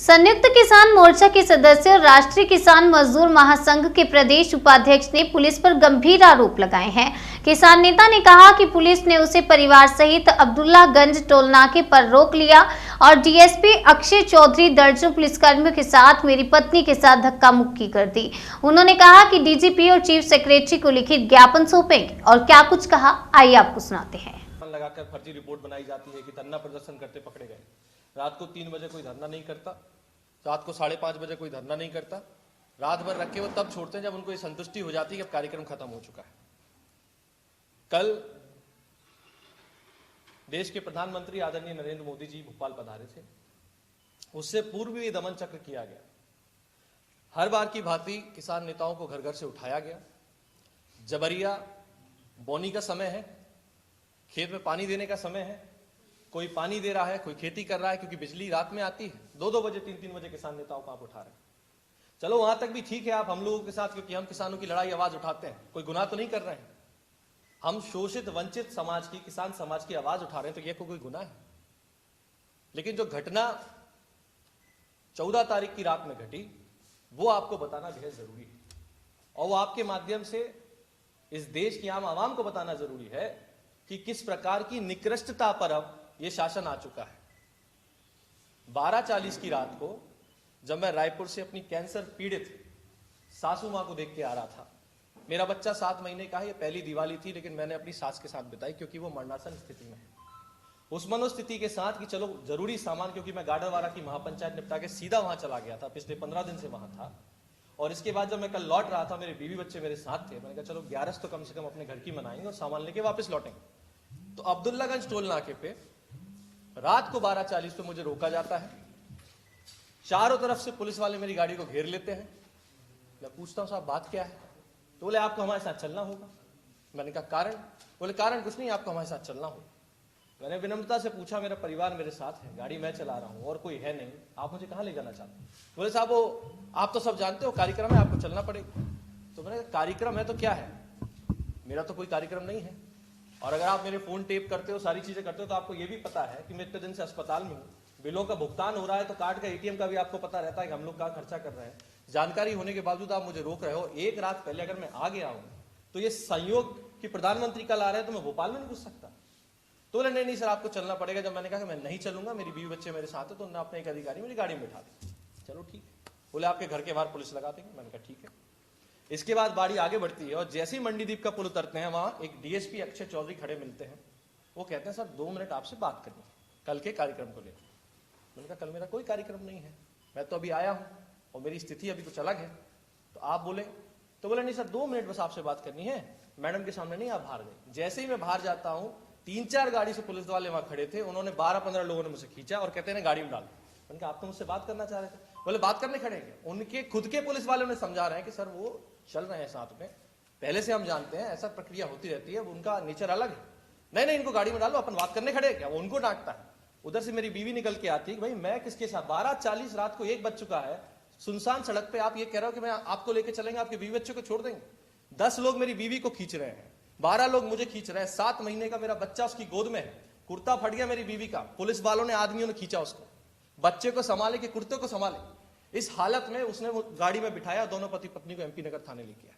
संयुक्त किसान मोर्चा के सदस्य और राष्ट्रीय किसान मजदूर महासंघ के प्रदेश उपाध्यक्ष ने पुलिस पर गंभीर आरोप लगाए हैं। किसान नेता ने कहा कि पुलिस ने उसे परिवार सहित अब्दुल्लागंज टोलनाके पर रोक लिया और डीएसपी अक्षय चौधरी दर्जनों पुलिसकर्मियों के साथ मेरी पत्नी के साथ धक्का मुक्की कर दी। उन्होंने कहा कि डीजीपी और चीफ सेक्रेटरी को लिखित ज्ञापन सौंपेंगे और क्या कुछ कहा, आइए आपको सुनाते हैं। लगाकर फर्जी रिपोर्ट बनाई जाती है कि धरना प्रदर्शन करते पकड़े गए। रात को 3 बजे कोई धरना नहीं करता, रात को 5:30 बजे कोई धरना नहीं करता। रात भर रख के वो तब छोड़ते हैं जब उनको ये संतुष्टि हो जाती है कि अब कार्यक्रम खत्म हो चुका है। कल देश के प्रधानमंत्री आदरणीय नरेंद्र मोदी जी भोपाल पधारे थे। उससे पूर्व भी दमन चक्र किया गया। हर बार की भांति किसान नेताओं को घर घर से उठाया गया। जबरिया बोनी का समय है, खेत में पानी देने का समय है, कोई पानी दे रहा है, कोई खेती कर रहा है, क्योंकि बिजली रात में आती है। 2-2 बजे 3-3 बजे किसान नेताओं को आप उठा रहे हैं। चलो वहां तक भी ठीक है, आप हम लोगों के साथ, क्योंकि हम किसानों की लड़ाई आवाज उठाते हैं, कोई गुनाह तो नहीं कर रहे हैं। हम शोषित वंचित समाज की, किसान समाज की आवाज उठा रहे हैं, तो यह कोई गुनाह है? लेकिन जो घटना 14 तारीख की रात में घटी, वो आपको बताना बेहद जरूरी है और वो आपके माध्यम से इस देश की आम आवाम को बताना जरूरी है कि किस प्रकार की निकृष्टता पर अब ये शासन आ चुका है। 12:40 की रात को जब मैं रायपुर से अपनी कैंसर पीड़ित सासू मां को देख के आ रहा था, मेरा बच्चा 7 महीने का है, ये पहली दिवाली थी, लेकिन मैंने अपनी सास के साथ बिताई क्योंकि वो मरणासन स्थिति में है। उस मनोस्थिति के साथ कि चलो जरूरी सामान, क्योंकि मैं गाडरवारा की महापंचायत निपटा के सीधा वहां चला गया था, पिछले 15 दिन से वहां था। और इसके बाद जब मैं कल लौट रहा था, मेरे बीवी बच्चे मेरे साथ थे, मैंने कहा चलो 11 तो कम से कम अपने घर की मनाएंगे और सामान लेके वापस लौटेंगे। तो अब्दुल्लागंज टोल नाके पे रात को 12:40 पे मुझे रोका जाता है। चारों तरफ से पुलिस वाले मेरी गाड़ी को घेर लेते हैं। मैं पूछता हूं साहब बात क्या है? तो बोले आपको हमारे साथ चलना होगा। मैंने कहा कारण? बोले कारण कुछ नहीं, आपको हमारे साथ चलना होगा। मैंने विनम्रता से पूछा, मेरा परिवार मेरे साथ है, गाड़ी मैं चला रहा हूं और कोई है नहीं, आप मुझे कहां ले जाना चाहते हैं? बोले साहब वो आप तो सब जानते हो, कार्यक्रम है, आपको चलना पड़ेगा। तो मैंने कहा कार्यक्रम है तो क्या है? मेरा तो कोई कार्यक्रम नहीं है। और अगर आप मेरे फोन टेप करते हो, सारी चीजें करते हो, तो आपको यह भी पता है कि मैं इतने दिन से अस्पताल में हूं, बिलों का भुगतान हो रहा है, तो कार्ड का एटीएम का भी आपको पता रहता है कि हम लोग क्या खर्चा कर रहे हैं। जानकारी होने के बावजूद आप मुझे रोक रहे हो। एक रात पहले अगर मैं आ गया हूं तो ये संयोग कि प्रधानमंत्री कल आ रहे हैं तो मैं भोपाल में नहीं घुस सकता। तो बोले नहीं सर आपको चलना पड़ेगा। जब मैंने कहा कि मैं नहीं चलूंगा, मेरी बीवी बच्चे मेरे साथ है, तो उन्होंने अपने एक अधिकारी मेरी गाड़ी में बैठा दिया। चलो ठीक है। बोले आपके घर के बाहर पुलिस लगा देंगे। मैंने कहा ठीक है। इसके बाद गाड़ी आगे बढ़ती है और जैसे ही मंडीदीप का पुल उतरते हैं, वहां एक डीएसपी अक्षय चौधरी खड़े मिलते हैं। वो कहते हैं सर 2 मिनट आपसे बात करनी है कल के कार्यक्रम को लेकर। मैंने कहा कल मेरा कोई कार्यक्रम नहीं है, मैं तो अभी आया हूं और मेरी स्थिति अभी कुछ अलग है। तो आप बोले? तो बोले नहीं सर 2 मिनट बस आपसे बात करनी है, मैडम के सामने नहीं, आप बाहर गए। जैसे ही मैं बाहर जाता हूं, 3-4 गाड़ी से पुलिस वाले वहां खड़े थे, उन्होंने 12-15 लोगों ने मुझे खींचा और कहते हैं गाड़ी में डाल। मैंने कहा आप तो मुझसे बात करना चाह रहे थे। बोले बात करने खड़े हैं। उनके खुद के पुलिस वाले उन्हें समझा रहे हैं कि सर वो चल रहे हैं साथ में, पहले से हम जानते हैं, ऐसा प्रक्रिया होती रहती है, उनका नेचर अलग है। नहीं इनको गाड़ी में डालो, अपन बात करने खड़े हैं क्या? वो उनको डांटता है। उधर से मेरी बीवी निकल के आती है कि भाई मैं किसके साथ? 12:40 रात को 1 बज चुका है, सुनसान सड़क पे आप ये कह रहे हो कि मैं आपको लेके चलेंगे, आपके बीवी बच्चों को छोड़ देंगे? 10 लोग मेरी बीवी को खींच रहे हैं, 12 लोग मुझे खींच रहे हैं। 7 महीने का मेरा बच्चा उसकी गोद में है, कुर्ता फट गया मेरी बीवी का, पुलिस वालों ने, आदमियों ने खींचा उसको, बच्चे को संभाले कि कुर्ते को संभाले। इस हालत में उसने वो गाड़ी में बिठाया, दोनों पति पत्नी को एमपी नगर थाने लेके आया।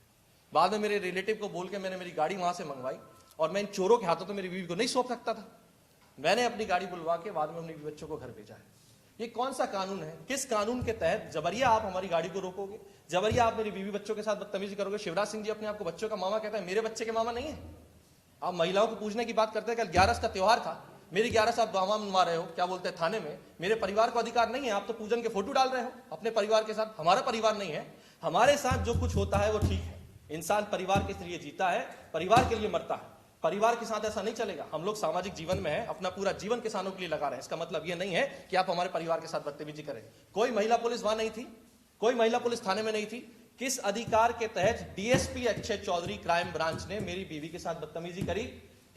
बाद में मेरे रिलेटिव को बोल के मैंने मेरी गाड़ी वहां से मंगवाई और मैं इन चोरों के हाथों तो मेरी बीवी को नहीं सौंप सकता था। मैंने अपनी गाड़ी बुलवा के बाद में अपने बच्चों को घर भेजा है। ये कौन सा कानून है? किस कानून के तहत जबरिया आप हमारी गाड़ी को रोकोगे? जबरिया आप मेरी बीवी बच्चों के साथ बदतमीजी करोगे? शिवराज सिंह जी अपने आपको बच्चों का मामा कहता है, मेरे बच्चे के मामा नहीं है। आप महिलाओं को पूछने की बात करते हैं। कल 11 का त्योहार था, मेरी 11 आप मामा मनवा रहे हो, क्या बोलते हैं थाने में। मेरे परिवार को अधिकार नहीं है, आप तो पूजन के फोटो डाल रहे हो अपने परिवार के साथ। हमारा परिवार नहीं है, हमारे साथ जो कुछ होता है वो ठीक है। इंसान परिवार के लिए जीता है, परिवार के लिए मरता है। परिवार के साथ ऐसा नहीं चलेगा। हम लोग सामाजिक जीवन में हैं, अपना पूरा जीवन किसानों के लिए लगा रहे हैं। इसका मतलब यह नहीं है कि आप हमारे परिवार के साथ बदतमीजी करें। कोई महिला पुलिस वहां नहीं थी, कोई महिला पुलिस थाने में नहीं थी। किस अधिकार के तहत DSP Akshay Chaudhary crime branch ने मेरी बीवी के साथ बदतमीजी करी?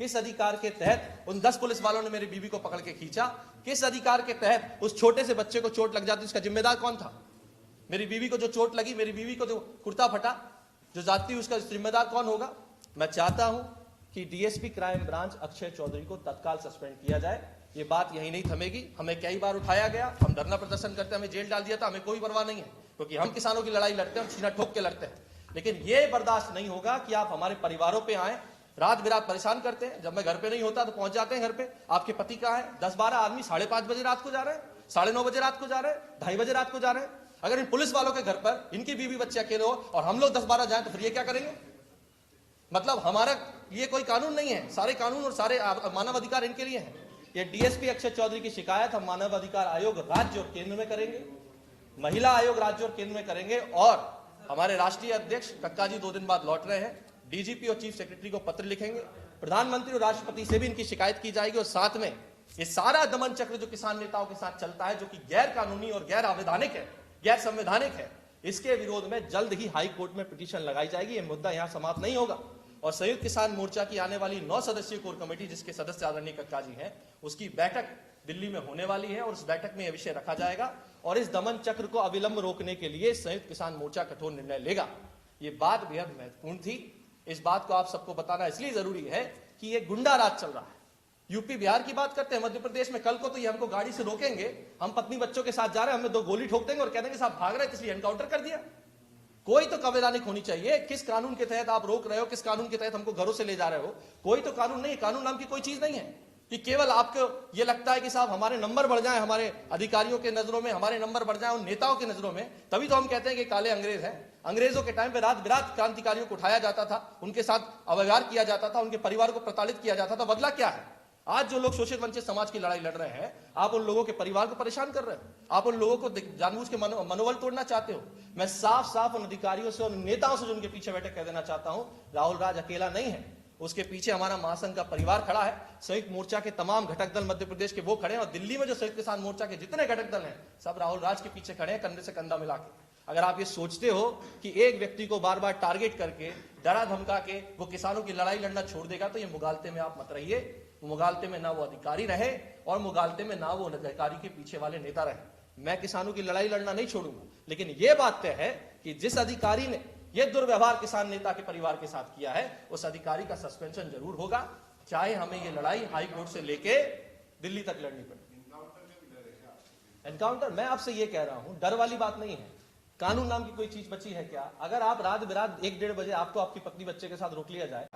किस अधिकार के तहत उन 10 पुलिस वालों ने मेरी बीवी को पकड़ के खींचा? किस अधिकार के तहत उस छोटे से बच्चे को चोट लग जाती, उसका जिम्मेदार कौन था? मेरी बीवी को जो चोट लगी, मेरी बीवी को जो कुर्ता फटा, जो जाती, उसका जिम्मेदार कौन होगा? मैं चाहता हूं कि DSP crime branch Akshay Chaudhary को तत्काल सस्पेंड किया जाए। ये बात यही नहीं थमेगी। हमें कई बार उठाया गया, हम धरना प्रदर्शन करते, हमें जेल डाल दिया था, हमें कोई परवाह नहीं है, क्योंकि हम किसानों की लड़ाई लड़ते हैं, हम सीना ठोक के लड़ते हैं। लेकिन ये बर्दाश्त नहीं होगा कि आप हमारे परिवारों पे आए, रात बिरात परेशान करते हैं। जब मैं घर पे नहीं होता तो पहुंच जाते हैं घर पे, आपके पति कहाँ है? 10-12 आदमी 5:30 बजे रात को जा रहे हैं, 9:30 बजे रात को जा रहे हैं, 2:30 बजे रात को जा रहे हैं। अगर इन पुलिस वालों के घर पर इनकी बीवी बच्चे अकेले हो और हम लोग 10-12 जाए तो फिर ये क्या करेंगे? मतलब हमारा ये कोई कानून नहीं है, सारे कानून और सारे मानव अधिकार इनके लिए हैं। ये डीएसपी अक्षय चौधरी की शिकायत हम मानव अधिकार आयोग राज्य और केंद्र में करेंगे, महिला आयोग राज्य और केंद्र में करेंगे, और हमारे राष्ट्रीय अध्यक्ष कक्का जी 2 दिन बाद लौट रहे हैं, डीजीपी और चीफ सेक्रेटरी को पत्र लिखेंगे, प्रधानमंत्री और राष्ट्रपति से भी इनकी शिकायत की जाएगी। और साथ में ये सारा दमन चक्र जो किसान नेताओं के साथ चलता है, जो कि गैर कानूनी और गैर आवैधानिक है, गैर संवैधानिक है, इसके विरोध में जल्द ही हाई कोर्ट में पिटीशन लगाई जाएगी। ये मुद्दा यहां समाप्त नहीं होगा। और संयुक्त किसान मोर्चा की आने वाली 9 सदस्यीय कोर कमेटी, जिसके सदस्य आदरणीय कक्का जी हैं, उसकी बैठक दिल्ली में होने वाली है और उस बैठक में यह विषय रखा जाएगा और इस दमन चक्र को अविलंब रोकने के लिए संयुक्त किसान मोर्चा कठोर निर्णय लेगा। ये बात बेहद महत्वपूर्ण थी। इस बात को आप सबको बताना इसलिए जरूरी है कि ये गुंडा राज चल रहा है। यूपी बिहार की बात करते हैं, मध्य प्रदेश में कल को तो ये हमको गाड़ी से रोकेंगे, हम पत्नी बच्चों के साथ जा रहे हैं, हमें 2 गोली ठोक देंगे और कह देंगे साहब भाग रहे थे इसलिए एनकाउंटर कर दिया। कोई तो संवैधानिक होनी चाहिए। किस कानून के तहत आप रोक रहे हो, किस कानून के तहत हमको घरों से ले जा रहे हो? कोई तो कानून नहीं है। कानून नाम की कोई चीज नहीं है कि केवल आपको ये लगता है कि साहब हमारे नंबर बढ़ जाए, हमारे अधिकारियों के नजरों में हमारे नंबर बढ़ जाए, उन नेताओं की नजरों में, तभी तो हम कहते हैं कि काले अंग्रेज हैं। अंग्रेजों के टाइम पे रात बिरात क्रांतिकारियों को उठाया जाता था, उनके साथ अव्यवहार किया जाता था, उनके परिवार को प्रताड़ित किया जाता था। बदला क्या है? आज जो लोग शोषित वंचित समाज की लड़ाई लड़ रहे हैं, आप उन लोगों के परिवार को परेशान कर रहे हो, आप उन लोगों को जानबूझ के मनोबल तोड़ना चाहते हो। मैं साफ साफ उन अधिकारियों से और नेताओं से जो उनके पीछे बैठे कह देना चाहता हूं, राहुल राज अकेला नहीं है, उसके पीछे हमारा महासंघ का परिवार खड़ा है। संयुक्त मोर्चा के तमाम घटक दल मध्य प्रदेश के वो खड़े हैं और दिल्ली में जो संयुक्त किसान मोर्चा के जितने घटक दल हैं, सब राहुल राज के पीछे खड़े हैं, कंधे से कंधा मिला के। अगर आप ये सोचते हो कि एक व्यक्ति को बार बार टारगेट करके डरा धमका के वो किसानों की लड़ाई लड़ना छोड़ देगा, तो ये मुगालते में आप मत रहिए। मुगालते में ना वो अधिकारी रहे और मुगालते में ना वो अधिकारी के पीछे वाले नेता रहे। मैं किसानों की लड़ाई लड़ना नहीं छोड़ूंगा, लेकिन यह बात तय है कि जिस अधिकारी ने यह दुर्व्यवहार किसान नेता के परिवार के साथ किया है, उस अधिकारी का सस्पेंशन जरूर होगा, चाहे हमें यह लड़ाई हाई कोर्ट से लेके दिल्ली तक लड़नी पड़े। एनकाउंटर, मैं आपसे यह कह रहा हूं, डर वाली बात नहीं है। कानून नाम की कोई चीज बची है क्या? अगर आप रात बिरात 1-1:30 बजे आपको आपकी पत्नी बच्चे के साथ रोक लिया जाए,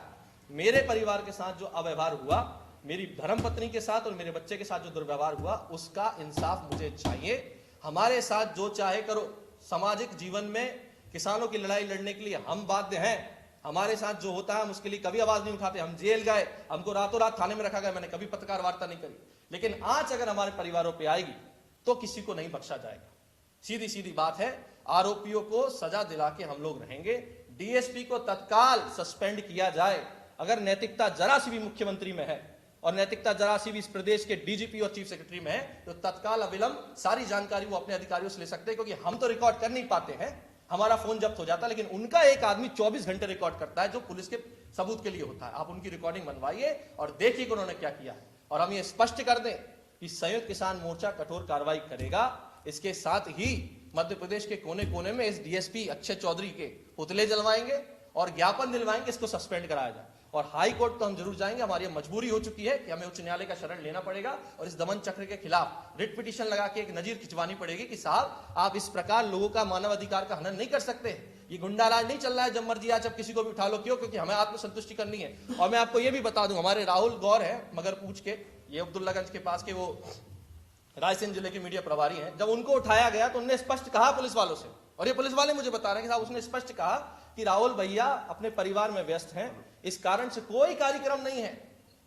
मेरे परिवार के साथ जो अव्यवहार हुआ, मेरी धर्मपत्नी के साथ और मेरे बच्चे के साथ जो दुर्व्यवहार हुआ, उसका इंसाफ मुझे चाहिए। हमारे साथ जो चाहे करो। सामाजिक जीवन में किसानों की लड़ाई लड़ने के लिए हम बाध्य हैं। हमारे साथ जो होता है हम उसके लिए कभी आवाज नहीं उठाते। हम जेल गए, हमको रातों रात थाने में रखा गया, मैंने कभी पत्रकार वार्ता नहीं करी। लेकिन आज अगर हमारे परिवारों पे आएगी तो किसी को नहीं बख्शा जाएगा। सीधी सीधी बात है, आरोपियों को सजा दिला के हम लोग रहेंगे। डीएसपी को तत्काल सस्पेंड किया जाए। अगर नैतिकता जरा सी भी मुख्यमंत्री में है और नैतिकता जरा सी भी इस प्रदेश के डीजीपी और चीफ सेक्रेटरी में है, तो तत्काल अविलंब सारी जानकारी वो अपने अधिकारियों से ले सकते हैं, क्योंकि हम तो रिकॉर्ड कर नहीं पाते हैं, हमारा फोन जब्त हो जाता है, लेकिन उनका एक आदमी 24 घंटे रिकॉर्ड करता है, जो पुलिस के सबूत के लिए होता है। आप उनकी रिकॉर्डिंग बनवाइए और देखिए कि उन्होंने क्या किया है। और हम ये स्पष्ट कर दें कि संयुक्त किसान मोर्चा कठोर कार्रवाई करेगा। इसके साथ ही मध्य प्रदेश के कोने कोने में इस डीएसपी अक्षय चौधरी के पुतले जलवाएंगे और ज्ञापन दिलवाएंगे इसको सस्पेंड कराया जाए। और हाई कोर्ट तो हम जरूर जाएंगे। हमारी मजबूरी हो चुकी है कि हमें उच्च न्यायालय का शरण लेना पड़ेगा और इस दमन चक्र के खिलाफ रिट पिटीशन लगा के एक नजीर खिंचवानी पड़ेगी कि साहब आप इस प्रकार लोगों का मानव अधिकार का हनन नहीं कर सकते। ये गुंडा राज नहीं चल रहा है, जब मर्जी आज अब किसी को भी उठा लो। क्यों? क्योंकि हमें आत्मसंतुष्टि करनी है। और मैं आपको ये भी बता दूं, हमारे राहुल गौर है मगरपूछ के, ये अब्दुल्लागंज के पास के, वो रायसेन जिले के मीडिया प्रभारी हैं। जब उनको उठाया गया तो उन्होंने स्पष्ट कहा पुलिस वालों से, और ये पुलिस वाले मुझे बता रहे हैं कि साहब उसने स्पष्ट कहा कि राहुल भैया अपने परिवार में व्यस्त हैं, इस कारण से कोई कार्यक्रम नहीं है।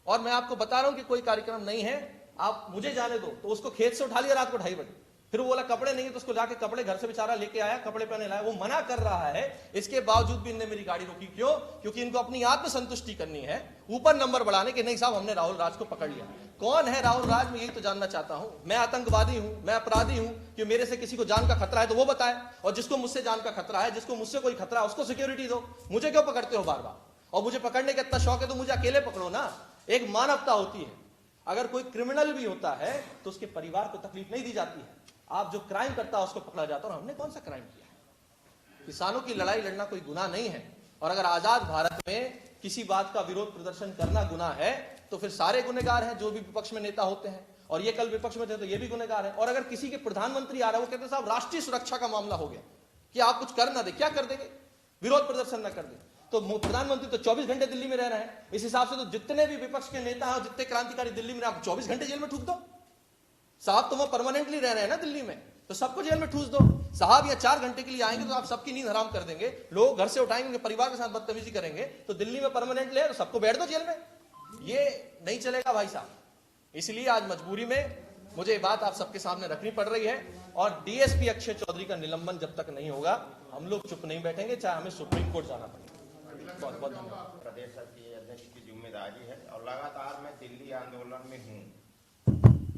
और मैं आपको बता रहा हूं कि कोई कार्यक्रम नहीं है, आप मुझे जाने दो। तो उसको खेत से उठा लिया रात को 2:30 बजे। फिर वो बोला कपड़े नहीं है, तो उसको जाके कपड़े घर से बेचारा लेके आया, कपड़े पहने लाया। वो मना कर रहा है, इसके बावजूद भी इनने मेरी गाड़ी रोकी। क्यों? क्योंकि इनको अपनी आत्मसंतुष्टि करनी है, ऊपर नंबर बढ़ाने के। नहीं साहब, हमने राहुल राज को पकड़ लिया। कौन है राहुल राज? मैं यही तो जानना चाहता हूं। मैं आतंकवादी हूं, मैं अपराधी हूं कि मेरे से किसी को जान का खतरा है तो वो बताए, और जिसको मुझसे जान का खतरा है, जिसको मुझसे कोई खतरा है, उसको सिक्योरिटी दो। मुझे क्यों पकड़ते हो बार बार? और मुझे पकड़ने का इतना शौक है तो मुझे अकेले पकड़ो ना। एक मानवता होती है। अगर कोई क्रिमिनल भी होता है तो उसके परिवार को तकलीफ नहीं दी जाती है। आप जो क्राइम करता है उसको पकड़ा जाता है। और हमने कौन सा क्राइम किया है? किसानों की लड़ाई लड़ना कोई गुनाह नहीं है। और अगर आजाद भारत में किसी बात का विरोध प्रदर्शन करना गुनाह है तो फिर सारे गुनहगार हैं जो भी विपक्ष में नेता होते हैं। और ये कल विपक्ष में थे तो ये भी गुनहगार है। और अगर किसी के प्रधानमंत्री आ रहा है, वो कहते हैं साहब राष्ट्रीय सुरक्षा का मामला हो गया कि आप कुछ कर ना दे, क्या कर देंगे, विरोध प्रदर्शन ना कर दे, तो प्रधानमंत्री तो 24 घंटे दिल्ली में रह रहे हैं। इस हिसाब से तो जितने भी विपक्ष के नेता हैं, जितने क्रांतिकारी दिल्ली में, आप 24 घंटे जेल में ठूक दो साहब, तो वो परमानेंटली रह रहे हैं ना दिल्ली में, तो सबको जेल में ठूस दो साहब। या 4 घंटे के लिए आएंगे तो आप सबकी नींद हराम कर देंगे, लोग घर से उठाएंगे, उनके परिवार के साथ बदतमीजी करेंगे, तो दिल्ली में परमानेंटली है तो सबको बैठ दो जेल में। ये नहीं चलेगा भाई साहब। इसलिए आज मजबूरी में मुझे ये बात आप सबके सामने रखनी पड़ रही है। और डीएसपी अक्षय चौधरी का निलंबन जब तक नहीं होगा, हम लोग चुप नहीं बैठेंगे, चाहे हमें सुप्रीम कोर्ट जाना पड़े। बहुत बहुत धन्यवाद। प्रदेश के अध्यक्ष की जिम्मेदारी है और लगातार मैं दिल्ली आंदोलन में हूँ।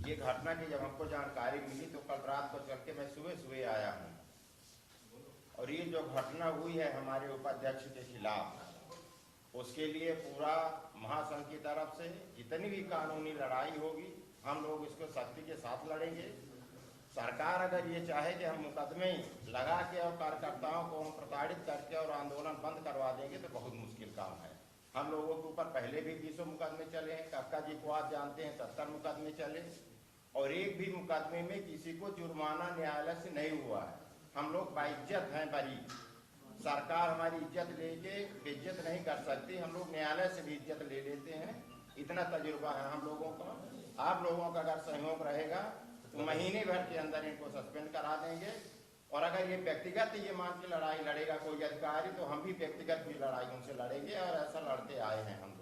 ये घटना की जब हमको जानकारी मिली तो कल रात को चल के मैं सुबह आया हूँ, और ये जो घटना हुई है हमारे उपाध्यक्ष के खिलाफ, उसके लिए पूरा महासंघ की तरफ से जितनी भी कानूनी लड़ाई होगी हम लोग इसको सख्ती के साथ लड़ेंगे। सरकार अगर ये चाहे कि हम मुकदमे लगा के और कार्यकर्ताओं को हम प्रताड़ित करके और आंदोलन बंद करवा देंगे तो बहुत मुश्किल काम है। हम लोगों के ऊपर पहले भी 20 मुकदमे चले हैं, कक्का जी को आप जानते हैं 70 मुकदमे चले, और एक भी मुकदमे में किसी को जुर्माना न्यायालय से नहीं हुआ है। हम लोग बाइज्जत हैं बरी, सरकार हमारी इज्जत लेके बेइज्जत नहीं कर सकती, हम लोग न्यायालय से भी इज्जत ले लेते हैं, इतना तजुर्बा है हम लोगों का। आप लोगों का अगर सहयोग रहेगा तो महीने भर के अंदर इनको सस्पेंड करा देंगे, और अगर ये व्यक्तिगत ये मान के लड़ाई लड़ेगा कोई अधिकारी तो हम भी व्यक्तिगत भी लड़ाई उनसे लड़ेंगे, और ऐसा लड़ते आए हैं हम।